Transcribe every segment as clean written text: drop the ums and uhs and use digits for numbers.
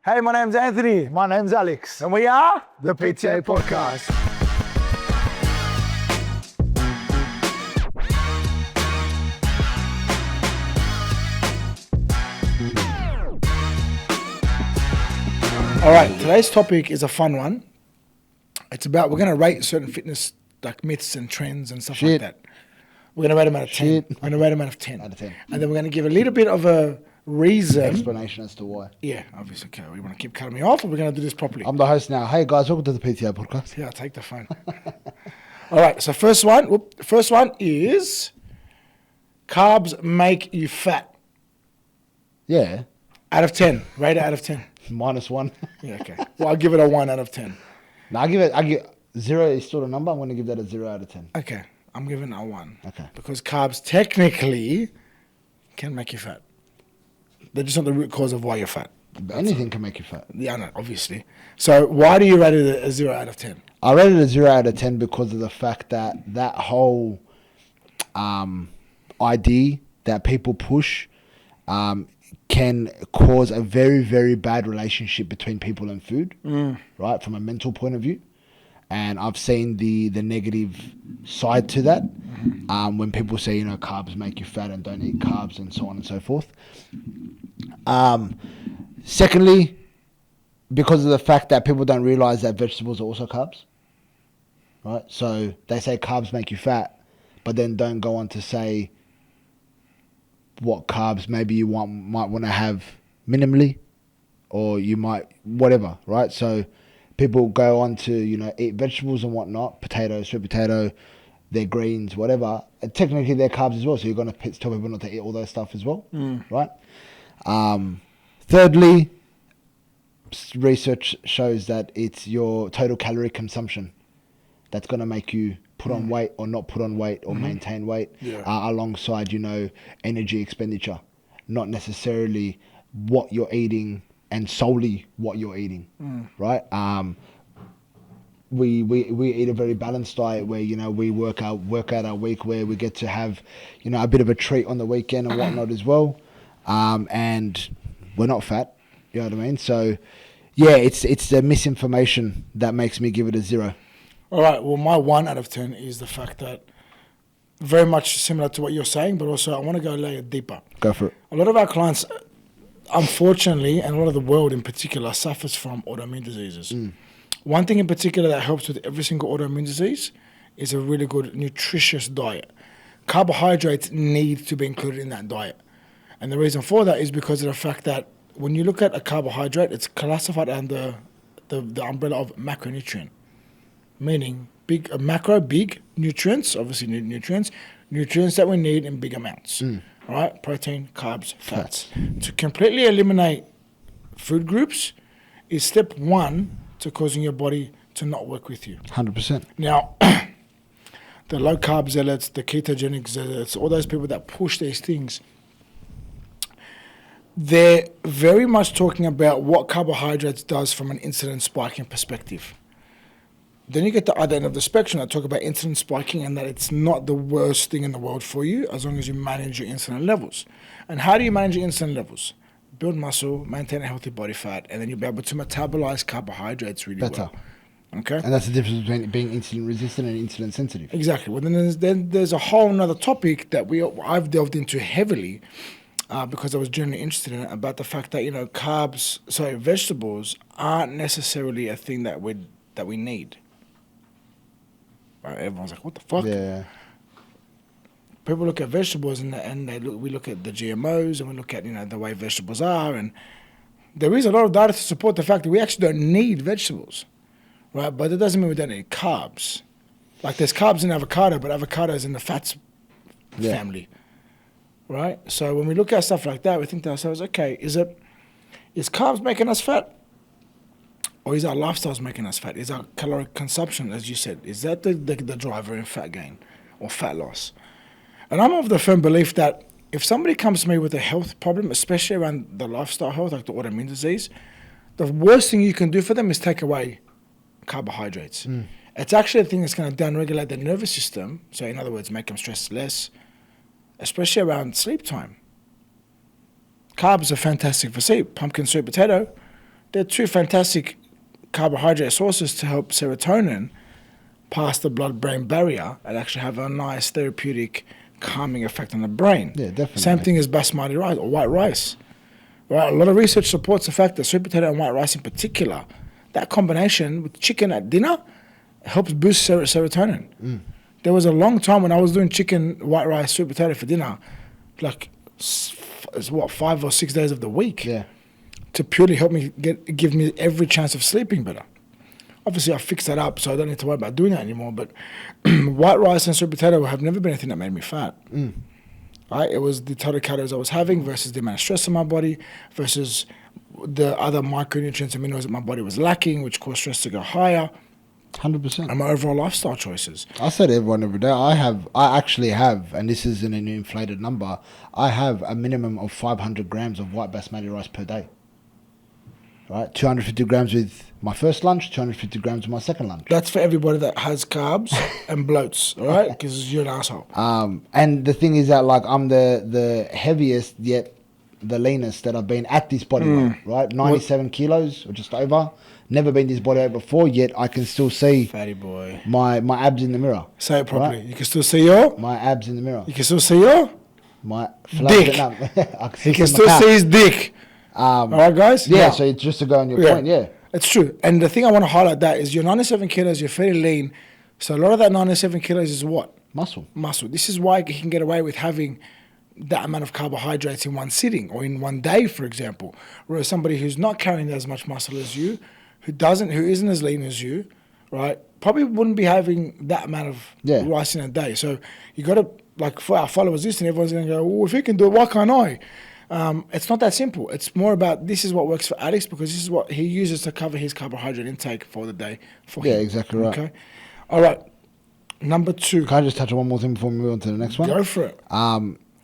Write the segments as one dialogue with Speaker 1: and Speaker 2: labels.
Speaker 1: Hey, my name's Anthony.
Speaker 2: My name's Alex.
Speaker 1: And we are
Speaker 2: The PTA Podcast. All right, today's topic is a fun one. It's about, we're going to rate certain fitness like myths and trends and stuff like that. We're going to rate them out of 10. We're going to rate them out of 10.
Speaker 3: Out of 10.
Speaker 2: And then we're going to give a little bit of a reason.
Speaker 3: Explanation as to why.
Speaker 2: Yeah, obviously. Okay, we want to keep cutting me off, or we're going to do this properly?
Speaker 3: I'm the host now. Hey guys, welcome to the PTA Podcast.
Speaker 2: Yeah, I'll take the phone. All right, so first one is carbs make you fat.
Speaker 3: Yeah.
Speaker 2: Out of 10. Rate it out of 10.
Speaker 3: -1.
Speaker 2: Yeah, okay. Well, I'll give it a 1 out of 10.
Speaker 3: No, I give 0 is still the number. I'm going to give that a 0 out of 10.
Speaker 2: Okay, I'm giving it a 1.
Speaker 3: Okay.
Speaker 2: Because carbs technically can make you fat. They're just not the root cause of why you're fat.
Speaker 3: But anything can make you fat.
Speaker 2: Yeah, no, obviously. So why do you rate it a 0 out of 10?
Speaker 3: I rated it a 0 out of 10 because of the fact that whole idea that people push can cause a very, very bad relationship between people and food, right, from a mental point of view. And I've seen the negative side to that when people say, carbs make you fat and don't eat carbs and so on and so forth. Secondly, because of the fact that people don't realize that vegetables are also carbs, right? So they say carbs make you fat, but then don't go on to say what carbs maybe you might want to have minimally, or you might whatever, right? So people go on to eat vegetables and whatnot, potatoes, sweet potato, their greens, whatever. And technically they're carbs as well, so you're going to tell people not to eat all those stuff as well, right? Thirdly, research shows that it's your total calorie consumption that's going to make you put on weight or not put on weight or maintain weight, alongside, energy expenditure, not necessarily what you're eating and solely what you're eating, right? We eat a very balanced diet where, we work out our week, where we get to have, a bit of a treat on the weekend and whatnot as well. And we're not fat, you know what I mean? So, yeah, it's the misinformation that makes me give it a 0.
Speaker 2: All right, well, my 1 out of 10 is the fact that very much similar to what you're saying, but also I want to go a layer deeper.
Speaker 3: Go for it.
Speaker 2: A lot of our clients, unfortunately, and a lot of the world in particular, suffers from autoimmune diseases. One thing in particular that helps with every single autoimmune disease is a really good nutritious diet. Carbohydrates need to be included in that diet. And the reason for that is because of the fact that when you look at a carbohydrate, it's classified under the umbrella of macronutrient, meaning big nutrients, obviously nutrients that we need in big amounts. All right, protein, carbs, fats. To completely eliminate food groups is step 1 to causing your body to not work with you.
Speaker 3: 100%.
Speaker 2: Now, the low carb zealots, the ketogenic zealots, all those people that push these things, they're very much talking about what carbohydrates does from an insulin spiking perspective. Then you get the other end of the spectrum that talk about insulin spiking and that it's not the worst thing in the world for you as long as you manage your insulin levels. And how do you manage your insulin levels? Build muscle, maintain a healthy body fat, and then you'll be able to metabolize carbohydrates really well. Okay?
Speaker 3: And that's the difference between being insulin resistant and insulin sensitive.
Speaker 2: Exactly. Well, then there's a whole other topic that I've delved into heavily because I was genuinely interested in it, about the fact that vegetables aren't necessarily a thing that we need. Right? Everyone's like, what the fuck?
Speaker 3: Yeah.
Speaker 2: People look at vegetables and we look at the GMOs and we look at the way vegetables are, and there is a lot of data to support the fact that we actually don't need vegetables, right? But it doesn't mean we don't need carbs. Like there's carbs in avocado, but avocado is in the fats family, right? So when we look at stuff like that, we think to ourselves, okay, is carbs making us fat? Or is our lifestyles making us fat? Is our caloric consumption, as you said, is that the driver in fat gain or fat loss? And I'm of the firm belief that if somebody comes to me with a health problem, especially around the lifestyle health, like the autoimmune disease, the worst thing you can do for them is take away carbohydrates. It's actually a thing that's going to downregulate the nervous system. So in other words, make them stress less, especially around sleep time. Carbs are fantastic for sleep. Pumpkin, sweet potato, they're two fantastic carbohydrate sources to help serotonin pass the blood-brain barrier and actually have a nice therapeutic calming effect on the brain.
Speaker 3: Yeah, definitely.
Speaker 2: Same thing as basmati rice or white rice. Right? A lot of research supports the fact that sweet potato and white rice in particular, that combination with chicken at dinner helps boost serotonin. There was a long time when I was doing chicken, white rice, sweet potato for dinner, like it's what 5 or 6 days of the week,
Speaker 3: Yeah.
Speaker 2: to purely help me give me every chance of sleeping better. Obviously, I fixed that up, so I don't need to worry about doing that anymore. But white rice and sweet potato have never been anything that made me fat. Right? It was the total calories I was having versus the amount of stress in my body versus the other micronutrients and minerals that my body was lacking, which caused stress to go higher,
Speaker 3: 100%.
Speaker 2: and my overall lifestyle choices.
Speaker 3: I say to everyone every day, I actually have, and this isn't an inflated number, I have a minimum of 500 grams of white basmati rice per day. Right? 250 grams with my first lunch, 250 grams with my second lunch.
Speaker 2: That's for everybody that has carbs and bloats, all right? Because you're an asshole.
Speaker 3: And the thing is that, like, I'm the heaviest yet the leanest that I've been at this body weight, right? 97 kilos or just over. Never been this body weight before, yet I can still see
Speaker 2: Fatty boy.
Speaker 3: my abs in the mirror.
Speaker 2: Say it properly.
Speaker 3: Right?
Speaker 2: You can still see your?
Speaker 3: My abs in the mirror.
Speaker 2: You can still see your?
Speaker 3: My
Speaker 2: Dick.
Speaker 3: I
Speaker 2: You can
Speaker 3: my
Speaker 2: still
Speaker 3: calf.
Speaker 2: see his dick. All right, guys?
Speaker 3: Yeah,
Speaker 2: Now,
Speaker 3: so it's just to go on your point, yeah.
Speaker 2: It's true. And the thing I want to highlight that is you're 97 kilos, you're fairly lean. So a lot of that 97 kilos is what?
Speaker 3: Muscle.
Speaker 2: Muscle. This is why you can get away with having that amount of carbohydrates in one sitting or in one day, for example. Whereas somebody who's not carrying as much muscle as you, who isn't as lean as you, right, probably wouldn't be having that amount of rice in a day. So you got to, like, for our followers listening, everyone's going to go, well, if he can do it, why can't I? It's not that simple. It's more about this is what works for addicts because this is what he uses to cover his carbohydrate intake for the day.
Speaker 3: Yeah, exactly right.
Speaker 2: Okay. All right. Number 2.
Speaker 3: Can I just touch on one more thing before we move on to the next one?
Speaker 2: Go for it.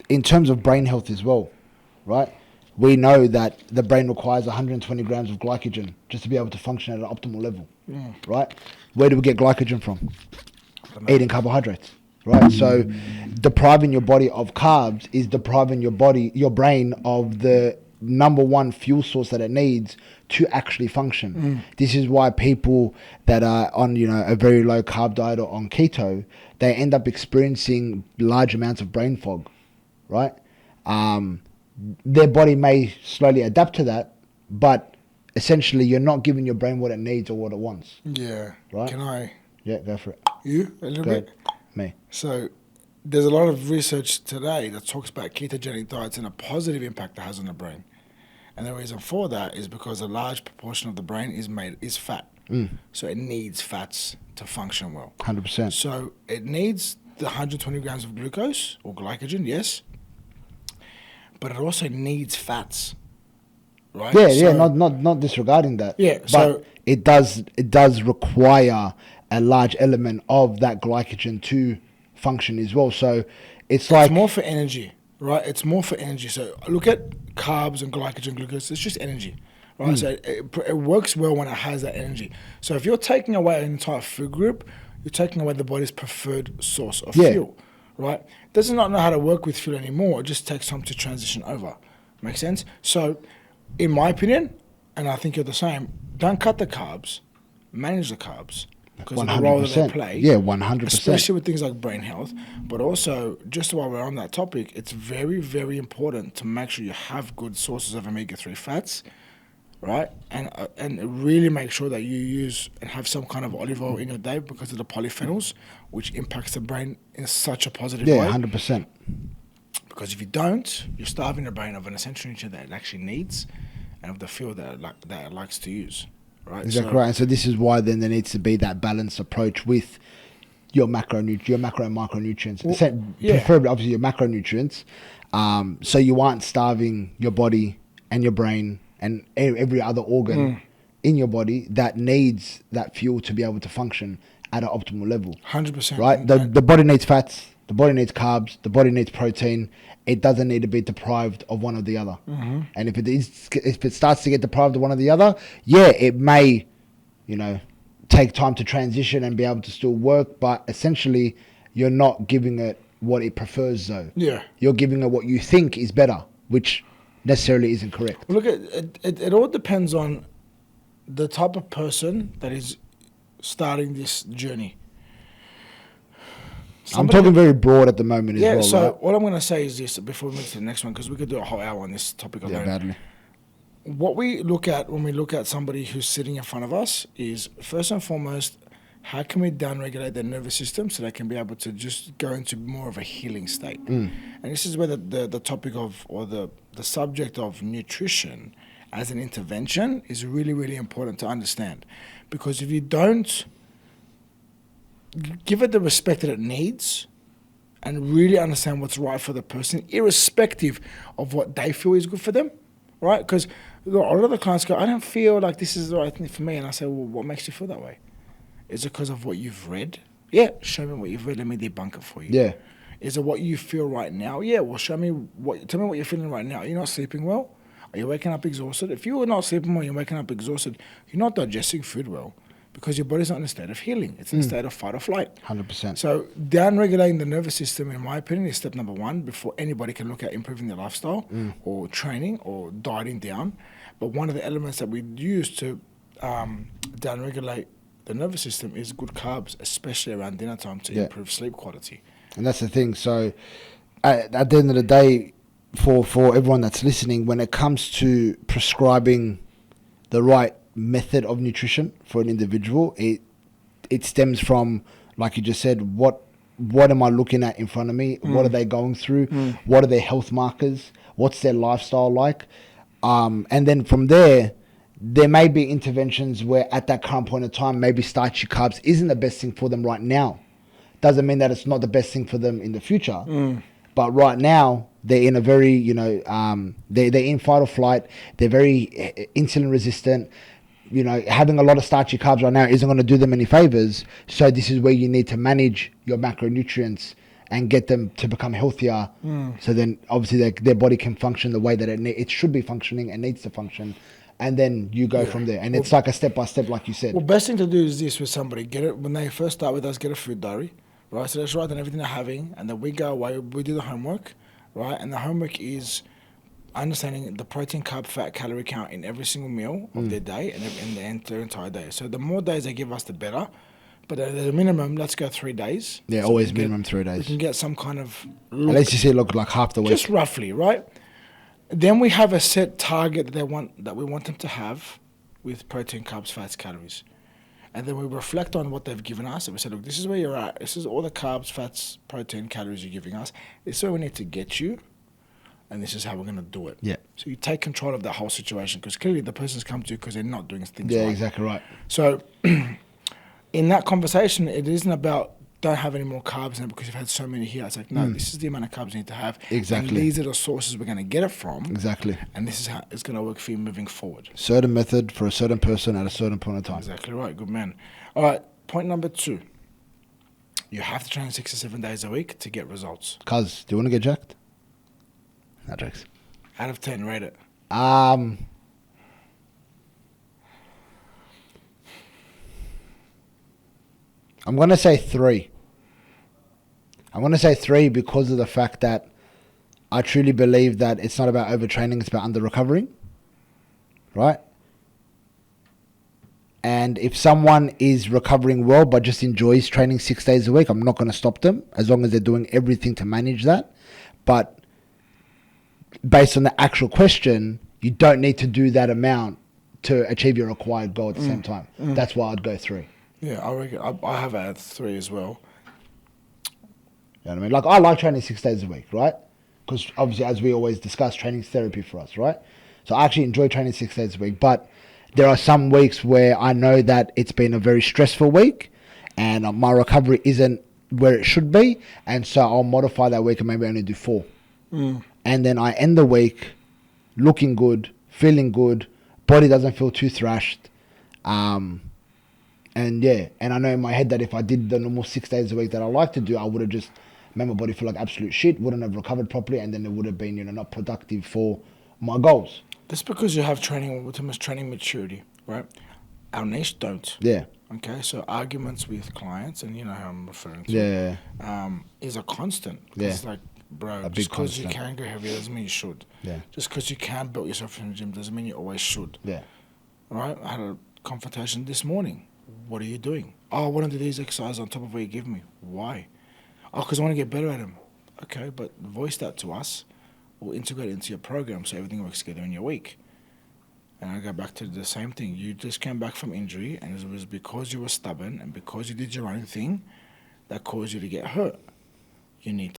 Speaker 3: In terms of brain health as well, right? We know that the brain requires 120 grams of glycogen just to be able to function at an optimal level, right? Where do we get glycogen from? Eating carbohydrates, right? So depriving your body of carbs is depriving your brain of the number one fuel source that it needs to actually function. This is why people that are on, a very low carb diet or on keto, they end up experiencing large amounts of brain fog, right? Their body may slowly adapt to that, but essentially you're not giving your brain what it needs or what it wants.
Speaker 2: Yeah.
Speaker 3: Right?
Speaker 2: Can I?
Speaker 3: Yeah, go for it.
Speaker 2: You? A little
Speaker 3: Go
Speaker 2: bit?
Speaker 3: ahead. Me.
Speaker 2: So there's a lot of research today that talks about ketogenic diets and a positive impact it has on the brain. And the reason for that is because a large proportion of the brain is fat. So it needs fats to function well.
Speaker 3: 100%.
Speaker 2: So it needs the 120 grams of glucose or glycogen, yes, but it also needs fats, right?
Speaker 3: Yeah, not disregarding that.
Speaker 2: Yeah,
Speaker 3: but
Speaker 2: so
Speaker 3: it does require a large element of that glycogen to function as well. So it's
Speaker 2: more for energy, right? It's more for energy. So look at carbs and glycogen, glucose. It's just energy, right? So it works well when it has that energy. So if you're taking away an entire food group, you're taking away the body's preferred source of fuel, right? Does not know how to work with fuel anymore. It just takes time to transition over. Make sense? So in my opinion, and I think you're the same, don't cut the carbs, manage the carbs. Because of the role that they play.
Speaker 3: Yeah, 100%.
Speaker 2: Especially with things like brain health. But also, just while we're on that topic, it's very, very important to make sure you have good sources of omega-3 fats, right? And really make sure that you use and have some kind of olive oil in your day because of the polyphenols, which impacts the brain in such a positive way.
Speaker 3: Yeah, 100%.
Speaker 2: Because if you don't, you're starving the brain of an essential nutrient that it actually needs and of the fuel that it likes to use. Right,
Speaker 3: exactly right. And so this is why then there needs to be that balanced approach with your macro and micronutrients. Preferably, obviously, your macronutrients. So you aren't starving your body and your brain and every other organ in your body that needs that fuel to be able to function at an optimal level.
Speaker 2: 100%.
Speaker 3: Right? The body needs fats. The body needs carbs. The body needs protein. It doesn't need to be deprived of one or the other. And if it starts to get deprived of one or the other, it may, take time to transition and be able to still work. But essentially, you're not giving it what it prefers, though.
Speaker 2: Yeah.
Speaker 3: You're giving it what you think is better, which necessarily isn't correct.
Speaker 2: Look, it all depends on the type of person that is starting this journey.
Speaker 3: I'm talking very broad at the moment as
Speaker 2: Yeah,
Speaker 3: well,
Speaker 2: so
Speaker 3: right?
Speaker 2: what I'm going to say is this before we move to the next one, because we could do a whole hour on this topic alone.
Speaker 3: Yeah, badly.
Speaker 2: What we look at when we look at somebody who's sitting in front of us is, first and foremost, how can we downregulate their nervous system so they can be able to just go into more of a healing state? And this is where the topic of, or the subject of nutrition as an intervention is really, really important to understand. Because if you don't give it the respect that it needs and really understand what's right for the person, irrespective of what they feel is good for them, right? Because a lot of the clients go, I don't feel like this is the right thing for me. And I say, well, what makes you feel that way? Is it because of what you've read? Yeah, show me what you've read. Let me debunk it for you.
Speaker 3: Yeah.
Speaker 2: Is it what you feel right now? Yeah, well, tell me what you're feeling right now. Are you not sleeping well? Are you waking up exhausted? If you are not sleeping well, you're waking up exhausted, you're not digesting food well because your body's not in a state of healing. It's in a state of fight or flight.
Speaker 3: 100%.
Speaker 2: So down-regulating the nervous system, in my opinion, is step number one before anybody can look at improving their lifestyle or training or dieting down. But one of the elements that we use to down-regulate the nervous system is good carbs, especially around dinner time to improve sleep quality.
Speaker 3: And that's the thing. So at the end of the day, for everyone that's listening, when it comes to prescribing the right method of nutrition for an individual, it stems from, like you just said, what am I looking at in front of me? What are they going through? What are their health markers? What's their lifestyle like? And then from there may be interventions where at that current point of time, maybe starchy carbs isn't the best thing for them right now. Doesn't mean that it's not the best thing for them in the future. But right now, they're in a very, they're in fight or flight. They're very insulin resistant. Having a lot of starchy carbs right now isn't going to do them any favors. So this is where you need to manage your macronutrients and get them to become healthier. So then obviously their body can function the way that it should be functioning and needs to function. And then you go from there. And it's like a step-by-step, like you said.
Speaker 2: Well, best thing to do is this with somebody. Get it when they first start with us, get a food diary, right? So let's write down everything they're having, and then we go away, we do the homework, right? And the homework is understanding the protein, carb, fat, calorie count in every single meal of their day and in their entire day. So the more days they give us, the better. But at a minimum, let's go 3 days.
Speaker 3: Yeah,
Speaker 2: so
Speaker 3: always minimum 3 days.
Speaker 2: We can get some kind of
Speaker 3: At least you see look like half the week.
Speaker 2: just roughly, right? Then we have a set target that we want them to have with protein, carbs, fats, calories. And then we reflect on what they've given us. And we say, look, this is where you're at. This is all the carbs, fats, protein, calories you're giving us. This is where we need to get you. And this is how we're going to do it.
Speaker 3: Yeah.
Speaker 2: So you take control of that whole situation because clearly the person's come to you because they're not doing things
Speaker 3: Yeah,
Speaker 2: right.
Speaker 3: exactly right.
Speaker 2: So in that conversation, it isn't about don't have any more carbs in it because you've had so many here. It's like, no, this is the amount of carbs you need to have.
Speaker 3: Exactly.
Speaker 2: And these are the sources we're going to get it from.
Speaker 3: Exactly.
Speaker 2: And this is how it's going to work for you moving forward.
Speaker 3: Certain method for a certain person at a certain point in time.
Speaker 2: Exactly right. Good man. All right. Point number 2. You have to train 6 to 7 days a week to get results.
Speaker 3: Cuz, do you want to get jacked? No jokes.
Speaker 2: Out of 10, rate it.
Speaker 3: I'm going to say 3. I'm going to say 3 because of the fact that I truly believe that it's not about overtraining, it's about under-recovering. Right? And if someone is recovering well but just enjoys training 6 days a week, I'm not going to stop them as long as they're doing everything to manage that. But based on the actual question, you don't need to do that amount to achieve your required goal at the same time. That's why I'd go 3.
Speaker 2: Yeah, I reckon. I have had 3 as well.
Speaker 3: You know what I mean? Like, I like training 6 days a week, right? Because obviously, as we always discuss, training's therapy for us, right? So I actually enjoy training 6 days a week. But there are some weeks where I know that it's been a very stressful week and my recovery isn't where it should be. And so I'll modify that week and maybe only do 4. And then I end the week looking good, feeling good, body doesn't feel too thrashed. And yeah, and I know in my head that if I did the normal 6 days a week that I like to do, I would have just made my body feel like absolute shit, wouldn't have recovered properly, and then it would have been, not productive for my goals.
Speaker 2: That's because you have training with too much training maturity, right? Our niche don't.
Speaker 3: Yeah.
Speaker 2: Okay, so arguments with clients, and you know how I'm referring to.
Speaker 3: Yeah.
Speaker 2: Is a constant.
Speaker 3: Yeah.
Speaker 2: It's like, bro,
Speaker 3: A big
Speaker 2: just because you
Speaker 3: constant.
Speaker 2: can go heavier doesn't mean you should.
Speaker 3: Yeah.
Speaker 2: Just because you can build yourself in the gym doesn't mean you always should.
Speaker 3: Yeah.
Speaker 2: Right? I had a confrontation this morning. What are you doing? Oh, I want to do these exercises on top of what you give me. Why? Oh, because I want to get better at them. Okay, but voice that to us. We'll integrate it into your program so everything works together in your week. And I go back to the same thing. You just came back from injury, and it was because you were stubborn and because you did your own thing that caused you to get hurt. You need to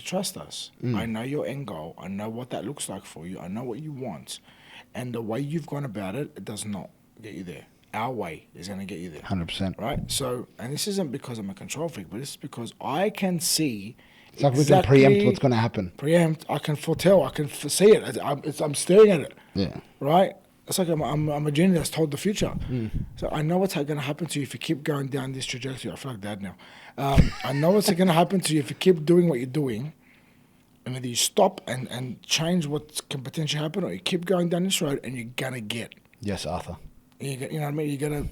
Speaker 2: trust us. I know your end goal. I know what that looks like for you. I know what you want. And the way you've gone about it, it does not get you there. Our way is going to get you there.
Speaker 3: 100%.
Speaker 2: Right? So, and this isn't because I'm a control freak, but this is because I can see
Speaker 3: It's like we can preempt what's going to happen.
Speaker 2: I can foretell. I can see it. I'm staring at it.
Speaker 3: Yeah.
Speaker 2: Right? It's like I'm a genie that's told the future. So I know what's going to happen to you if you keep going down this trajectory. I feel like dad now. I know what's going to happen to you if you keep doing what you're doing. And either you stop and change what can potentially happen, or you keep going down this road and you're going to get.
Speaker 3: Yes, Arthur.
Speaker 2: You know what I mean? You're going to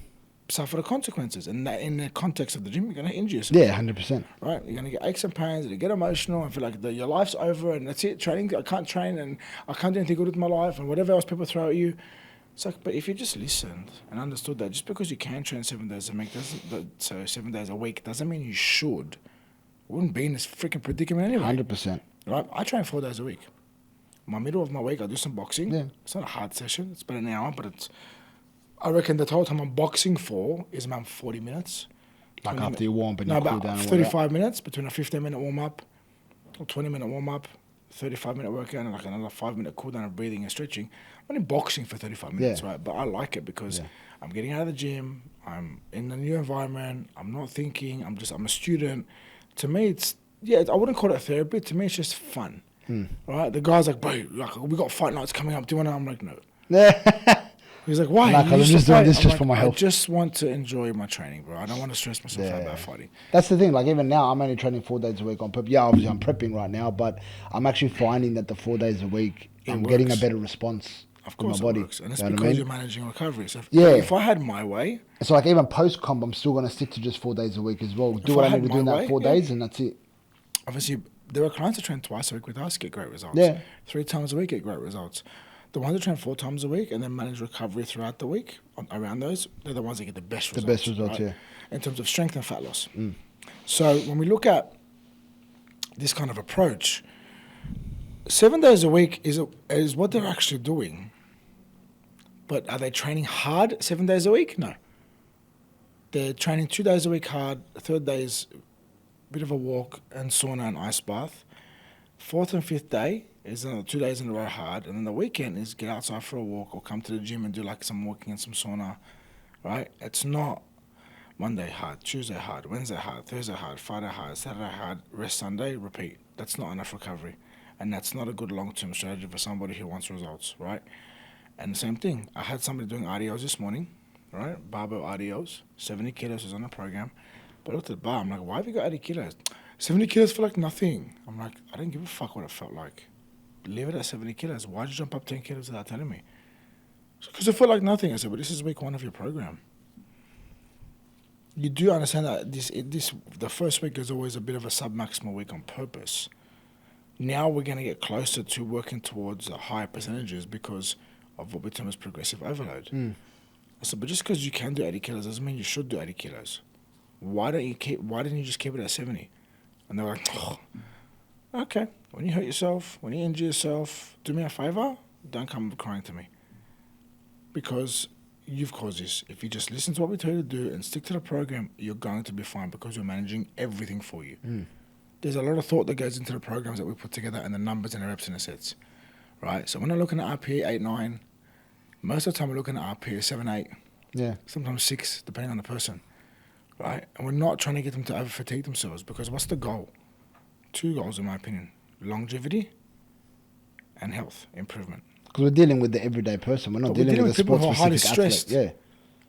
Speaker 2: suffer the consequences. And that, in the context of the gym, you're going to injure yourself.
Speaker 3: Yeah, 100%.
Speaker 2: Right? You're going to get aches and pains, and you get emotional and feel like your life's over and that's it. Training, I can't train and I can't do anything good with my life and whatever else people throw at you. It's like, but if you just listened and understood that just because you can train 7 days a week, 7 days a week doesn't mean you should. We wouldn't be in this freaking predicament anyway.
Speaker 3: 100%.
Speaker 2: Right? I train 4 days a week. My middle of my week, I do some boxing.
Speaker 3: Yeah.
Speaker 2: It's not a hard session. It's about an hour, but I reckon the total time I'm boxing for is about 40 minutes.
Speaker 3: Like after you warm up and you cool
Speaker 2: about
Speaker 3: down.
Speaker 2: 35 minutes between a 15-minute warm-up or 20-minute warm-up, 35-minute workout, and like another 5-minute cool down of breathing and stretching. I'm only boxing for 35 minutes, right? But I like it because I'm getting out of the gym. I'm in a new environment. I'm not thinking. I'm a student. To me, I wouldn't call it therapy. To me, it's just fun. Right? The guy's like, bro, like, we got fight nights coming up. Do you want to? I'm like, no. He's like, why?
Speaker 3: Like, I'm just doing this just for my health.
Speaker 2: I just want to enjoy my training, bro. I don't want to stress myself out about fighting.
Speaker 3: That's the thing. Like, even now, I'm only training 4 days a week on prep. Yeah, obviously, I'm prepping right now, but I'm actually finding that the 4 days a week, I'm getting a better response from my body.
Speaker 2: Works. And it's because you're managing recovery. So
Speaker 3: if
Speaker 2: I had my way...
Speaker 3: So, like, even post-comp, I'm still going to stick to just 4 days a week as well. Do what I need to do in that 4 days, and that's it.
Speaker 2: Obviously, there are clients that train twice a week with us, get great results. 3 times a week, get great results. The ones that train 4 times a week and then manage recovery throughout the week, around those, they're the ones that get the best results.
Speaker 3: The best results,
Speaker 2: right? In terms of strength and fat loss. So when we look at this kind of approach, 7 days a week is what they're actually doing. But are they training hard 7 days a week? No. They're training 2 days a week hard, the third day is a bit of a walk and sauna and ice bath. Fourth and fifth day is 2 days in a row hard, and then the weekend is get outside for a walk or come to the gym and do like some walking and some sauna, right? It's not Monday hard, Tuesday hard, Wednesday hard, Thursday hard, Friday hard, Saturday hard, rest Sunday, repeat. That's not enough recovery, and that's not a good long-term strategy for somebody who wants results, right? And the same thing, I had somebody doing RDOs this morning, right? Barbell RDOs, 70 kilos was on the program. But I looked at the bar, I'm like, why have you got 80 kilos? 70 kilos for like nothing. I'm like, I didn't give a fuck what it felt like. Leave it at 70 kilos. Why'd you jump up 10 kilos without telling me? Because it felt like nothing. I said, but this is week 1 of your program. You do understand that the first week is always a bit of a sub-maximal week on purpose. Now we're going to get closer to working towards higher percentages because of what we term as progressive overload. I said, but just because you can do 80 kilos doesn't mean you should do 80 kilos. Why didn't you just keep it at 70? And they're like, oh, okay. When you hurt yourself, when you injure yourself, do me a favor, don't come crying to me. Because you've caused this. If you just listen to what we tell you to do and stick to the program, you're going to be fine because we're managing everything for you. There's a lot of thought that goes into the programs that we put together and the numbers and the reps and the sets. Right? So when I'm looking at RPE 8, 9, most of the time we're looking at RPE 7, 8.
Speaker 3: Yeah.
Speaker 2: Sometimes 6, depending on the person. Right? And we're not trying to get them to over-fatigue themselves because what's the goal? 2 goals, in my opinion. Longevity and health improvement.
Speaker 3: Because we're dealing with the everyday person. We're not dealing with the
Speaker 2: people who are highly
Speaker 3: sports-specific athlete.
Speaker 2: stressed.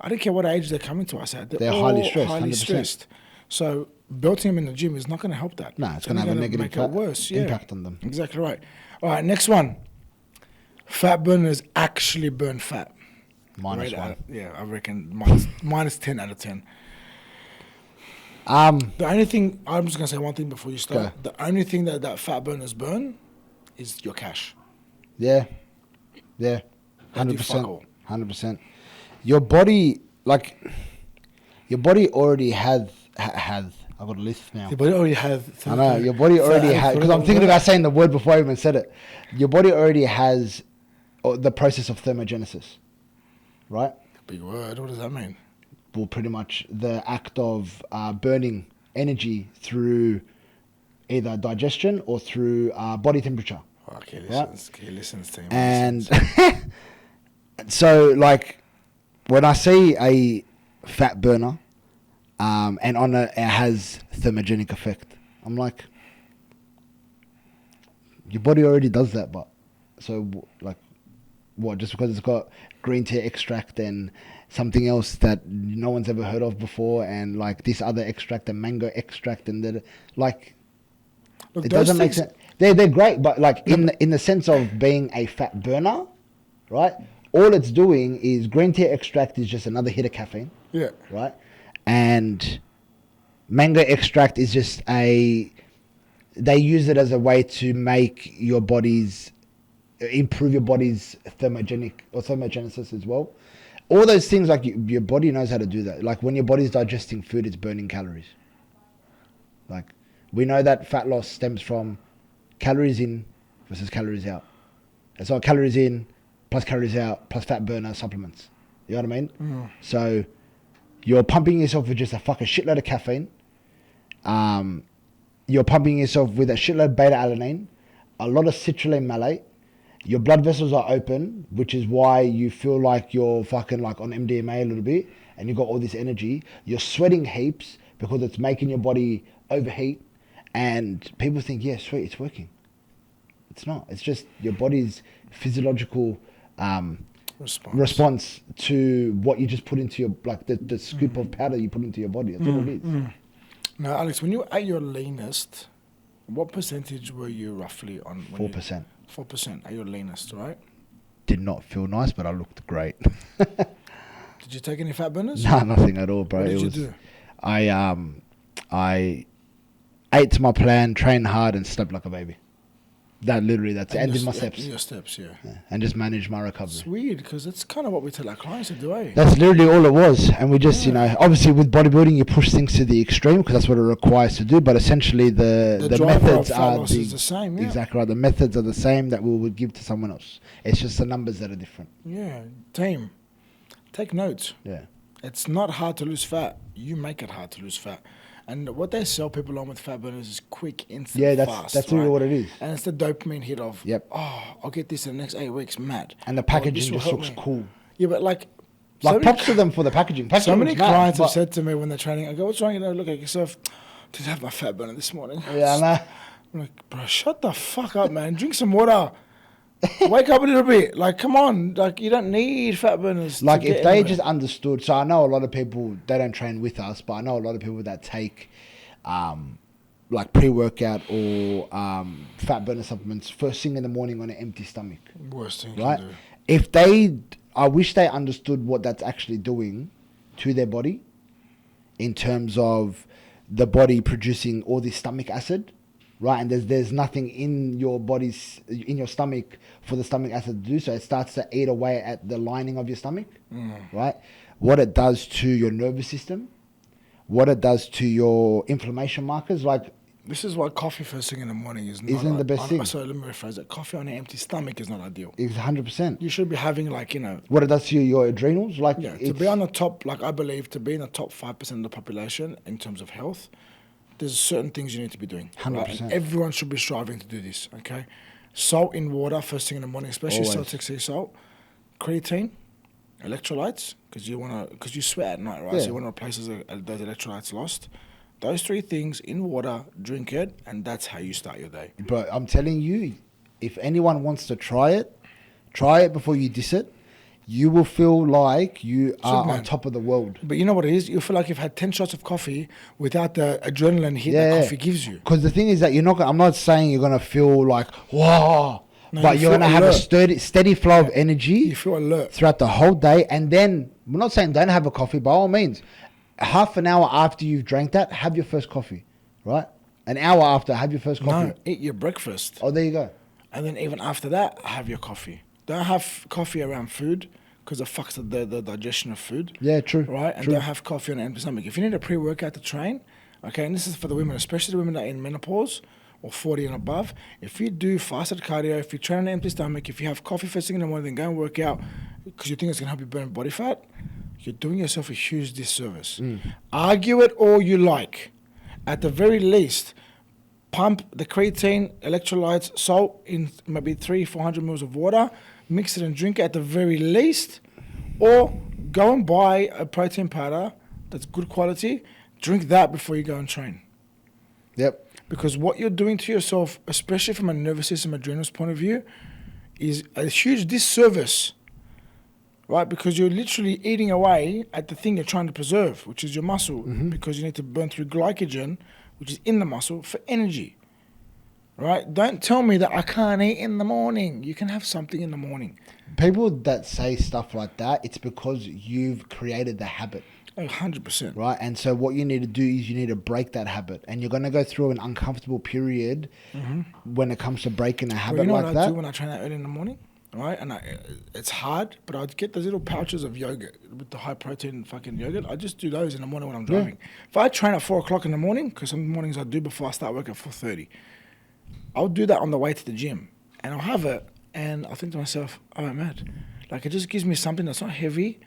Speaker 2: I don't care what age they're coming to us at.
Speaker 3: They're
Speaker 2: all
Speaker 3: highly stressed,
Speaker 2: highly
Speaker 3: 100%.
Speaker 2: stressed. So belting them in the gym is not going to help that.
Speaker 3: No, it's going to have a
Speaker 2: gonna
Speaker 3: negative
Speaker 2: make it worse. Yeah,
Speaker 3: impact on them.
Speaker 2: exactly right. All right, next one. Fat burners actually burn fat.
Speaker 3: -1.
Speaker 2: I reckon minus 10 out of 10. The only thing, I'm just going to say one thing before you start.
Speaker 3: Go.
Speaker 2: The only thing that fat burners burn is your cash.
Speaker 3: Yeah.
Speaker 2: They do fuck
Speaker 3: 100%.
Speaker 2: all.
Speaker 3: 100%. Your body, like, your body already has. I've got a list now.
Speaker 2: Your body already has.
Speaker 3: I know, your body already has, because I'm thinking about saying the word before I even said it. Your body already has the process of thermogenesis, right?
Speaker 2: Big word. What does that mean?
Speaker 3: Well, pretty much the act of burning energy through either digestion or through body temperature.
Speaker 2: Okay,
Speaker 3: Right?
Speaker 2: he listens to him.
Speaker 3: And so, like, when I see a fat burner and on it has thermogenic effect, I'm like, your body already does that, but so like, what? Just because it's got green tea extract and something else that no one's ever heard of before, and like this other extract and mango extract, and that, like,
Speaker 2: Look,
Speaker 3: it
Speaker 2: those
Speaker 3: doesn't make
Speaker 2: things-
Speaker 3: sense. They're great, but like in the sense of being a fat burner, right? All it's doing is green tea extract is just another hit of caffeine,
Speaker 2: Yeah.
Speaker 3: right? And mango extract is just they use it as a way to make your body's improve your body's thermogenesis as well. All those things, like your body knows how to do that. Like when your body's digesting food, it's burning calories. Like we know that fat loss stems from calories in versus calories out. It's not calories in plus calories out plus fat burner supplements. You know what I mean? So you're pumping yourself with just a fucking shitload of caffeine. You're pumping yourself with a shitload of beta alanine, a lot of citrulline malate. Your blood vessels are open, which is why you feel like you're fucking like on MDMA a little bit, and you've got all this energy. You're sweating heaps because it's making your body overheat, and people think, yeah, sweet, it's working. It's not. It's just your body's physiological response to what you just put into your, like the scoop of powder you put into your body. That's all it is.
Speaker 2: Now, Alex, when you were at your leanest, what percentage were you roughly on?
Speaker 3: 4%.
Speaker 2: 4% at your leanest, right?
Speaker 3: Did not feel nice, but I looked great.
Speaker 2: Did you take any fat burners?
Speaker 3: Nah, nothing at all, bro.
Speaker 2: What did you do?
Speaker 3: I ate to my plan, trained hard, and slept like a baby. That's it. And did my steps.
Speaker 2: Your steps, yeah.
Speaker 3: Yeah. And just managed my recovery.
Speaker 2: It's weird because that's kind of what we tell our clients to do, eh?
Speaker 3: That's literally all it was. And we just, obviously with bodybuilding, you push things to the extreme because that's what it requires to do. But essentially, the
Speaker 2: driver
Speaker 3: methods
Speaker 2: of fat
Speaker 3: are
Speaker 2: loss is the same, yeah.
Speaker 3: Exactly right. The methods are the same that we would give to someone else. It's just the numbers that are different.
Speaker 2: Yeah, team. Take notes.
Speaker 3: Yeah.
Speaker 2: It's not hard to lose fat. You make it hard to lose fat. And what they sell people on with fat burners is quick, instant,
Speaker 3: Yeah,
Speaker 2: fast.
Speaker 3: that's really what it is.
Speaker 2: And it's the dopamine hit of,
Speaker 3: Yep.
Speaker 2: I'll get this in the next 8 weeks, mad.
Speaker 3: And the
Speaker 2: This
Speaker 3: packaging
Speaker 2: will
Speaker 3: just
Speaker 2: help
Speaker 3: looks
Speaker 2: me.
Speaker 3: cool.
Speaker 2: Yeah, but like
Speaker 3: Props to them for the packaging.
Speaker 2: so many
Speaker 3: looks mad,
Speaker 2: clients have
Speaker 3: but-
Speaker 2: said to me when they're training, I go, what's wrong? Look at yourself. Did I have my fat burner this morning?
Speaker 3: Yeah, I know.
Speaker 2: I'm like, bro, shut the fuck up, man. Drink some water. Wake up a little bit. Like, come on. Like, you don't need fat burners.
Speaker 3: Like
Speaker 2: to
Speaker 3: if
Speaker 2: get
Speaker 3: they
Speaker 2: anywhere.
Speaker 3: just understood. So I know a lot of people, they don't train with us, but I know a lot of people that take like pre-workout or fat burner supplements first thing in the morning on an empty stomach.
Speaker 2: Worst thing you
Speaker 3: Right?
Speaker 2: can do.
Speaker 3: I wish they understood what that's actually doing to their body in terms of the body producing all this stomach acid, right? And there's nothing in your in your stomach for the stomach acid to do, so it starts to eat away at the lining of your stomach, right? What it does to your nervous system, what it does to your inflammation markers, like
Speaker 2: This is why coffee first thing in the morning is not
Speaker 3: Isn't the best thing.
Speaker 2: Sorry, let me rephrase it. Coffee on an empty stomach is not ideal.
Speaker 3: it's 100%.
Speaker 2: You should be having
Speaker 3: What it does to your adrenals, like
Speaker 2: to
Speaker 3: it's,
Speaker 2: be on the top, like I believe, to be in the top 5% of the population in terms of health, there's certain things you need to be doing.
Speaker 3: 100%.
Speaker 2: And everyone should be striving to do this, okay? Salt in water first thing in the morning, especially
Speaker 3: Always.
Speaker 2: Celtic sea salt, creatine, electrolytes, because you sweat at night, right?
Speaker 3: Yeah.
Speaker 2: So you want to replace those electrolytes lost. Those 3 things in water, drink it, and that's how you start your day.
Speaker 3: But I'm telling you, if anyone wants to try it before you diss it. you will feel like you are
Speaker 2: Superman.
Speaker 3: on top of the world.
Speaker 2: But you know what it is? You feel like you've had 10 shots of coffee without the adrenaline hit that coffee gives you.
Speaker 3: Because the thing is that you're not. I'm not saying you're gonna feel like whoa,
Speaker 2: No,
Speaker 3: but
Speaker 2: you
Speaker 3: you're
Speaker 2: feel
Speaker 3: gonna have a
Speaker 2: alert.
Speaker 3: steady flow of energy
Speaker 2: You feel alert.
Speaker 3: throughout the whole day. And then we're not saying don't have a coffee. By all means, half an hour after you've drank that, have your first coffee, right? An hour after, have your first coffee.
Speaker 2: No, eat your breakfast.
Speaker 3: Oh, there you go.
Speaker 2: And then even after that, have your coffee. Don't have coffee around food because it fucks the digestion of food.
Speaker 3: Yeah, true.
Speaker 2: Right? And
Speaker 3: true.
Speaker 2: don't have coffee on an empty stomach. If you need a pre-workout to train, okay, and this is for the women, especially the women that are in menopause or 40 and above, if you do fasted cardio, if you train on an empty stomach, if you have coffee first thing in the morning, then go and work out because you think it's going to help you burn body fat, you're doing yourself a huge disservice. Argue it all you like. At the very least, pump the creatine, electrolytes, salt in maybe 400 mils of water, mix it and drink it at the very least, or go and buy a protein powder that's good quality, drink that before you go and train.
Speaker 3: Yep.
Speaker 2: Because what you're doing to yourself, especially from a nervous system, adrenals point of view, is a huge disservice, right? Because you're literally eating away at the thing you're trying to preserve, which is your muscle, because you need to burn through glycogen, which is in the muscle, for energy, right? Don't tell me that I can't eat in the morning. You can have something in the morning.
Speaker 3: People that say stuff like that, it's because you've created the habit.
Speaker 2: 100%.
Speaker 3: Right, and so what you need to do is you need to break that habit, and you're going to go through an uncomfortable period when it comes to breaking a habit
Speaker 2: Well, you know
Speaker 3: like
Speaker 2: what I
Speaker 3: that.
Speaker 2: do when I train that early in the morning, right? And it's hard, but I'd get those little pouches of yogurt with the high protein fucking yogurt. I just do those in the morning when I'm driving. If I train at 4 o'clock in the morning, because some mornings I do before I start work at 4:30, I'll do that on the way to the gym, and I'll have it, and I think to myself, oh, I'm mad. Like, it just gives me something that's not heavy,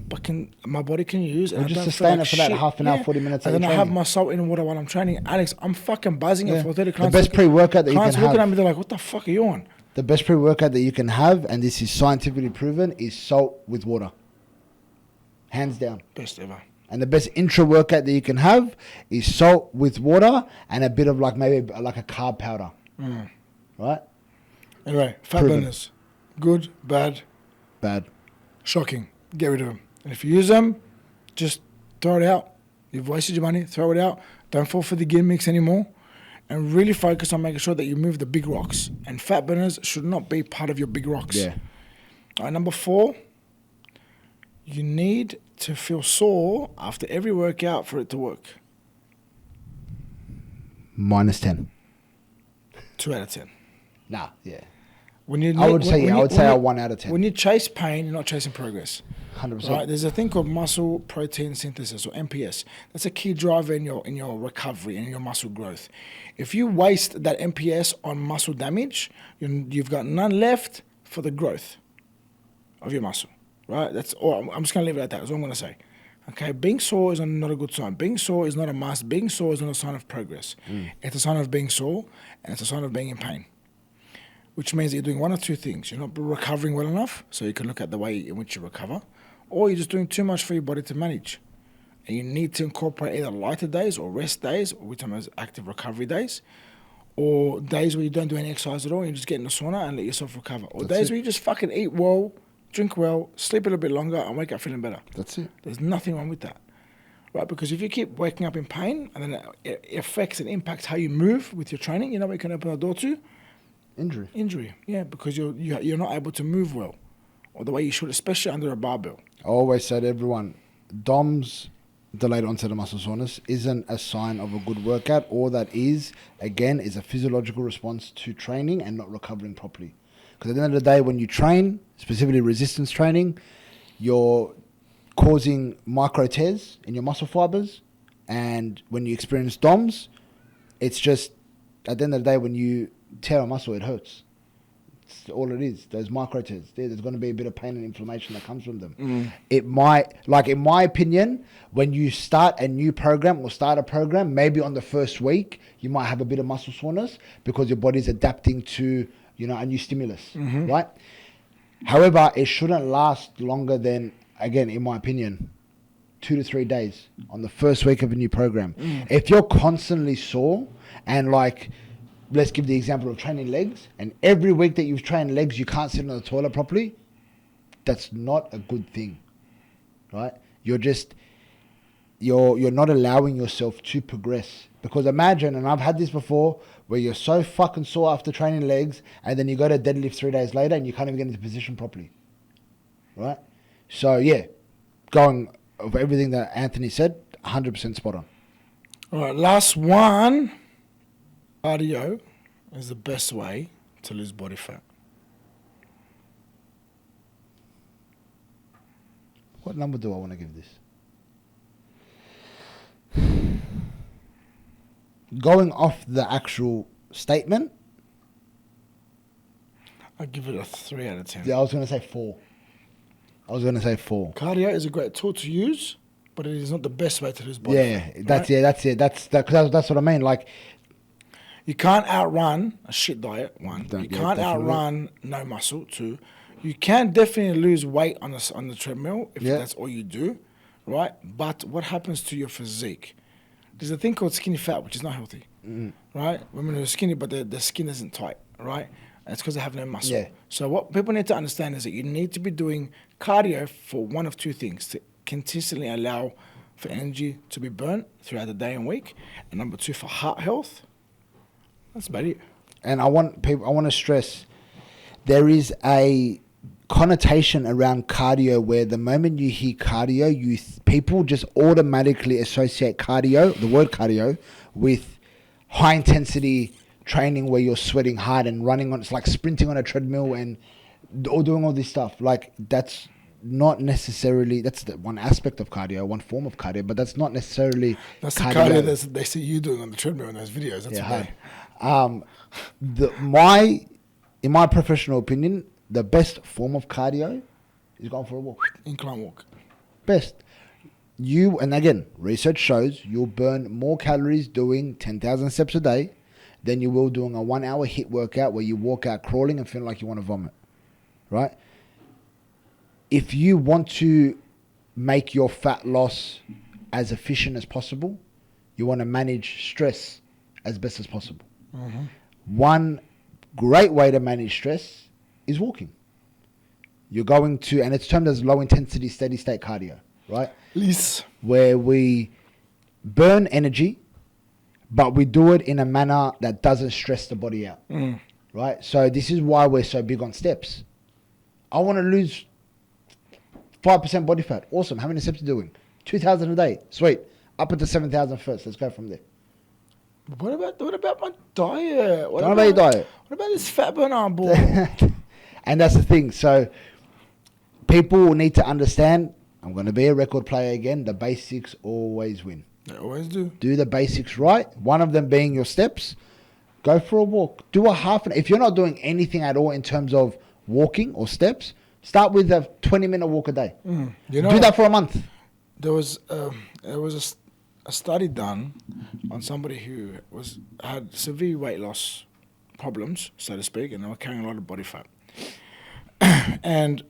Speaker 2: but my body can use. And
Speaker 3: Or
Speaker 2: I
Speaker 3: just
Speaker 2: don't feel
Speaker 3: sustain
Speaker 2: like
Speaker 3: it for that
Speaker 2: shit.
Speaker 3: half an hour, 40 minutes
Speaker 2: And
Speaker 3: that
Speaker 2: then
Speaker 3: you're
Speaker 2: I have
Speaker 3: training.
Speaker 2: my salt in water while I'm training. Alex, I'm fucking buzzing at 4:30.
Speaker 3: The best pre-workout that you can
Speaker 2: Clients looking
Speaker 3: have.
Speaker 2: at me, they're like, what the fuck are you on?
Speaker 3: The best pre-workout that you can have, and this is scientifically proven, is salt with water. Hands down.
Speaker 2: Best ever.
Speaker 3: And the best intra-workout that you can have is salt with water and a bit of maybe like a carb powder. Right?
Speaker 2: Anyway, fat
Speaker 3: Proven.
Speaker 2: burners. Good, bad,
Speaker 3: Bad.
Speaker 2: shocking. Get rid of them. And if you use them, just throw it out. You've wasted your money, throw it out. Don't fall for the gimmicks anymore. And really focus on making sure that you move the big rocks. And fat burners should not be part of your big rocks.
Speaker 3: Yeah.
Speaker 2: All right, number 4, you need to feel sore after every workout for it to work.
Speaker 3: -10.
Speaker 2: 2 out of 10.
Speaker 3: Nah, yeah.
Speaker 2: When you
Speaker 3: I would say
Speaker 2: when
Speaker 3: a
Speaker 2: you-
Speaker 3: 1 out of 10.
Speaker 2: When you chase pain, you're not chasing progress.
Speaker 3: 100%.
Speaker 2: Right? There's a thing called muscle protein synthesis, or MPS. That's a key driver in your recovery and your muscle growth. If you waste that MPS on muscle damage, you've got none left for the growth of your muscle. Right? That's all. I'm just going to leave it at that. That's all I'm going to say. Okay? Being sore is not a good sign. Being sore is not a must. Being sore is not a sign of progress. It's a sign of being sore, and it's a sign of being in pain. Which means that you're doing one of two things. You're not recovering well enough, so you can look at the way in which you recover, or you're just doing too much for your body to manage. And you need to incorporate either lighter days or rest days, or which are most active recovery days, or days where you don't do any exercise at all, and you just get in the sauna and let yourself recover. Or
Speaker 3: That's
Speaker 2: days
Speaker 3: it.
Speaker 2: where you just fucking eat well, drink well, sleep a little bit longer, and wake up feeling better.
Speaker 3: That's it.
Speaker 2: There's nothing wrong with that. Right? Because if you keep waking up in pain, and then it affects and impacts how you move with your training, you know what you can open the door to? Injury, yeah, because you're not able to move well, or the way you should, especially under a barbell.
Speaker 3: I always say to everyone, DOMS, delayed onset of muscle soreness, isn't a sign of a good workout. All that is a physiological response to training and not recovering properly. Because at the end of the day, when you train, specifically resistance training, you're causing micro tears in your muscle fibers. And when you experience DOMS, it's just, at the end of the day, when you tear a muscle, it hurts. It's all it is. Those micro tears. There's going to be a bit of pain and inflammation that comes from them. It might, in my opinion, when you start a new program or start a program, maybe on the first week, you might have a bit of muscle soreness because your body's adapting to, a new stimulus, right? However, it shouldn't last longer than, again, in my opinion, 2 to 3 days on the first week of a new program. If you're constantly sore and let's give the example of training legs, and every week that you've trained legs, you can't sit on the toilet properly, that's not a good thing, right? You're not allowing yourself to progress. Because imagine, and I've had this before, where you're so fucking sore after training legs, and then you go to deadlift 3 days later, and you can't even get into position properly, right? So yeah, going over everything that Anthony said, 100% spot on.
Speaker 2: All right, last one. Cardio is the best way to lose body fat.
Speaker 3: What number do I want to give this? Going off the actual statement,
Speaker 2: I give it a 3 out of 10.
Speaker 3: yeah, I was going to say 4.
Speaker 2: Cardio is a great tool to use, but it is not the best way to lose body
Speaker 3: Yeah,
Speaker 2: fat.
Speaker 3: that's
Speaker 2: right?
Speaker 3: it. That's it. That's what I mean. Like,
Speaker 2: You can't outrun a shit diet, one.
Speaker 3: Don't
Speaker 2: You
Speaker 3: get
Speaker 2: can't
Speaker 3: definitely.
Speaker 2: outrun no muscle, two. You can definitely lose weight on the treadmill if
Speaker 3: Yeah.
Speaker 2: that's all you do, right? But what happens to your physique? There's a thing called skinny fat, which is not healthy, right? Women who are skinny, but their skin isn't tight, right? And it's because they have no muscle.
Speaker 3: Yeah.
Speaker 2: So what people need to understand is that you need to be doing cardio for one of two things: to consistently allow for energy to be burnt throughout the day and week, and number two, for heart health. That's about it.
Speaker 3: and I want to stress, there is a connotation around cardio where the moment you hear cardio, people just automatically associate the word cardio, with high intensity training where you're sweating hard and running on. It's like sprinting on a treadmill or doing all this stuff. Like, that's not necessarily, that's the one aspect of cardio, one form of cardio, but that's not necessarily
Speaker 2: That's the cardio that they see you doing on the treadmill in those videos. That's
Speaker 3: Yeah,
Speaker 2: okay.
Speaker 3: in my professional opinion, the best form of cardio is going for a walk.
Speaker 2: Incline walk.
Speaker 3: Best. And again, research shows you'll burn more calories doing 10,000 steps a day than you will doing a 1 hour HIIT workout where you walk out crawling and feel like you want to vomit, right? If you want to make your fat loss as efficient as possible, you want to manage stress as best as possible.
Speaker 2: Mm-hmm.
Speaker 3: One great way to manage stress is walking. You're going to, and it's termed as low intensity steady state cardio, right?
Speaker 2: Lease.
Speaker 3: Where we burn energy, but we do it in a manner that doesn't stress the body out, right? So this is why we're so big on steps. I want to lose 5% body fat. Awesome. How many steps are you doing? 2,000 a day. Sweet. Up into 7,000 first. Let's go from there.
Speaker 2: What about my diet?
Speaker 3: What about your diet?
Speaker 2: What about this fat burn arm ball?
Speaker 3: And that's the thing. So people need to understand, I'm going to be a record player again, the basics always win.
Speaker 2: They always do.
Speaker 3: Do the basics right. One of them being your steps. Go for a walk. Do a half an... If you're not doing anything at all in terms of walking or steps, start with a 20-minute walk a day.
Speaker 2: You know,
Speaker 3: Do that for a month.
Speaker 2: There was a study done on somebody who had severe weight loss problems, so to speak, and they were carrying a lot of body fat. And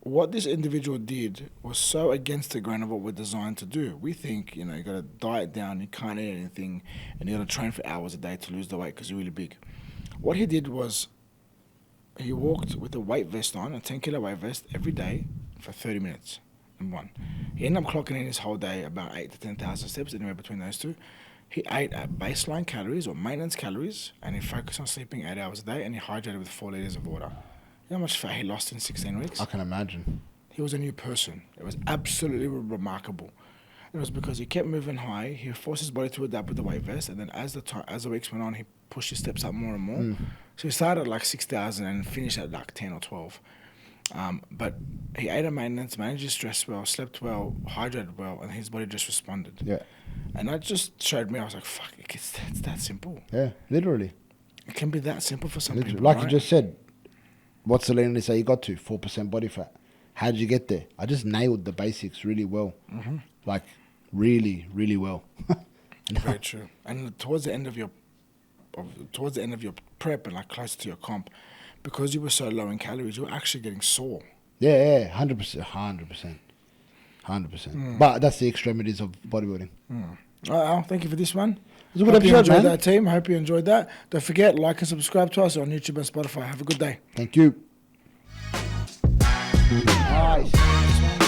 Speaker 2: what this individual did was so against the grain of what we're designed to do. We think, you got to diet down, you can't eat anything, and you got to train for hours a day to lose the weight because you're really big. What he did was he walked with a weight vest on, a 10-kilo weight vest, every day for 30 minutes. Number one. He ended up clocking in his whole day about 8 to 10,000 steps, anywhere between those two. He ate at baseline calories or maintenance calories, and he focused on sleeping 8 hours a day, and he hydrated with 4 liters of water. You know how much fat he lost in 16 weeks?
Speaker 3: I can imagine.
Speaker 2: He was a new person. It was absolutely remarkable. It was because he kept moving high. He forced his body to adapt with the weight vest, and then as the weeks went on, he pushed his steps up more and more. So he started at like 6,000 and finished at like 10 or 12. But he ate at maintenance, managed his stress well, slept well, hydrated well, and his body just responded.
Speaker 3: Yeah.
Speaker 2: And that just showed me, I was like, fuck, it's that simple.
Speaker 3: Yeah, literally.
Speaker 2: It can be that simple for some people.
Speaker 3: Like
Speaker 2: right?
Speaker 3: you just said, what's the lean say you got to? 4% body fat. How did you get there? I just nailed the basics really well. Like, really, really well.
Speaker 2: Very true. And towards the end of your prep and like closer to your comp, because you were so low in calories, you were actually getting sore.
Speaker 3: Yeah, 100%. But that's the extremities of bodybuilding.
Speaker 2: Al, thank you for this one.
Speaker 3: It was a good
Speaker 2: Hope you
Speaker 3: episode,
Speaker 2: enjoyed
Speaker 3: man.
Speaker 2: that, team. Hope you enjoyed that. Don't forget, like and subscribe to us on YouTube and Spotify. Have a good day.
Speaker 3: Thank you. Nice.